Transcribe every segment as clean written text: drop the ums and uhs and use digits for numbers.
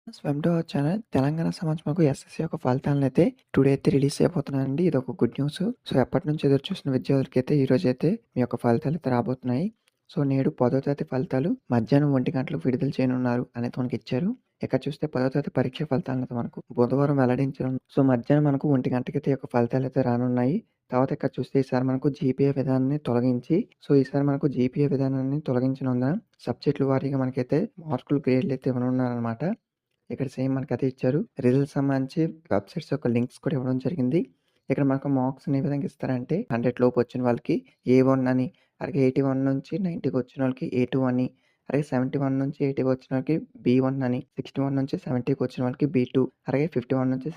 Welcome to our channel. Telangana సమాజంకు SSC యొక్క ఫలితాలనైతే టుడే అయితే రిలీజ్ చేయబోతున్నాయండి. ఇదొక గుడ్ న్యూస్. సో, ఎప్పటినుంచో ఎదురు చూస్తున్న విద్యార్థులకైతే ఈరోజైతే మీ యొక్క ఫలితాలైతే రాబోతున్నాయి. సో, నేడు 10వ తరగతి ఫలితాలు మధ్యాహ్నం 1 గంటలకు విడుదల చేయనున్నారు అనేది మనకిచ్చారు. ఇక్కడ చూస్తే 10వ తరగతి పరీక్ష ఫలితాలనైతే మనకు బుధవారం వెల్లడించడం. సో, మధ్యాహ్నం మనకు 1 గంటకైతే ఈ యొక్క ఫలితాలైతే రానున్నాయి. తర్వాత ఇక్కడ చూస్తే ఈసారి మనకు జీపీఏ విధానాన్ని తొలగించి, సో, ఈసారి మనకు జీపీఏ విధానాన్ని తొలగించినందున సబ్జెక్టుల వారీగా మనకైతే మార్కులు, గ్రేడ్‌లయితే ఇవ్వనున్నారనమాట. ఇక్కడ సేమ్ మనకదే ఇచ్చారు. రిజల్ట్స్ సంబంధించి వెబ్‌సైట్స్ యొక్క లింక్స్ కూడా ఇవ్వడం జరిగింది. ఇక్కడ మనకు మార్క్స్‌ని ఏ విధంగా ఇస్తారంటే 100 లోపు వచ్చిన వాళ్ళకి ఏ1 అని, అలాగే 81 నుంచి 90కి వచ్చినోళ్ళకి ఏ2 అని, అలాగే 71 నుంచి 80 వచ్చినోళ్ళకి బీ1 అని, 61 నుంచి 70కి వచ్చిన వాళ్ళకి బీ2, అలాగే 51 నుంచి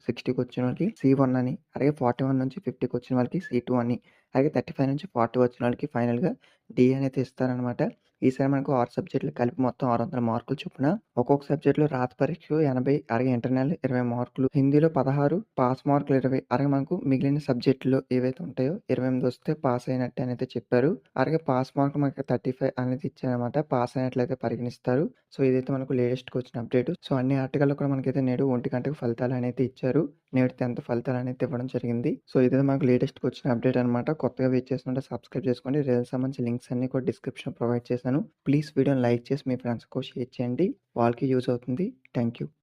60కి వచ్చిన వాళ్ళకి సి1 అని, అలాగే 41 నుంచి 50కి వచ్చిన వాళ్ళకి సి2 అని, అలాగే 35 నుంచి 40 వచ్చిన వాళ్ళకి ఫైనల్‌గా డి అనేది ఇస్తారనమాట. ఈసారి మనకు 6 సబ్జెక్టులు కలిపి మొత్తం 600 మార్కులు చొప్పున ఒక్కొక్క సబ్జెక్ట్‌లో రాత పరీక్ష 80, అలాగే ఇంటర్నల్ 20 మార్కులు, హిందీలో 16, పాస్ మార్కులు 20, అలాగే మనకు మిగిలిన సబ్జెక్టులు ఏవైతే ఉంటాయో 28 వస్తే పాస్ అయినట్టే అనైతే చెప్పారు. అలాగే పాస్ మార్కులు మనకి 35 అనేది ఇచ్చారనమాట. పాస్ అయినట్లయితే పరిగణిస్తారు. సో, ఇదైతే మనకు లేటెస్ట్‌గా వచ్చిన అప్డేట్. సో, అన్ని ఆర్టికల్‌లో కూడా మనకైతే నేడు 1 గంటకు ఫలితాలనైతే ఇచ్చారు. నేడు 10థ్ ఫలితాలనైతే ఇవ్వడం జరిగింది. సో, ఇదైతే మనకు లేటెస్ట్‌గా వచ్చిన అప్డేట్ అనమాట. కొత్తగా వెయిట్ చేస్తుంటే సబ్స్క్రైబ్ చేసుకోండి. రిజల్ట్స్ సంబంధించిన లింక్స్ అన్నీ కూడా డిస్క్రిప్షన్‌లో ప్రొవైడ్ చేశాను. ప్లీజ్ వీడియోని లైక్ చేసి మీ ఫ్రెండ్స్‌కి షేర్ చేయండి. వాళ్ళకి యూజ్ అవుతుంది. Thank you.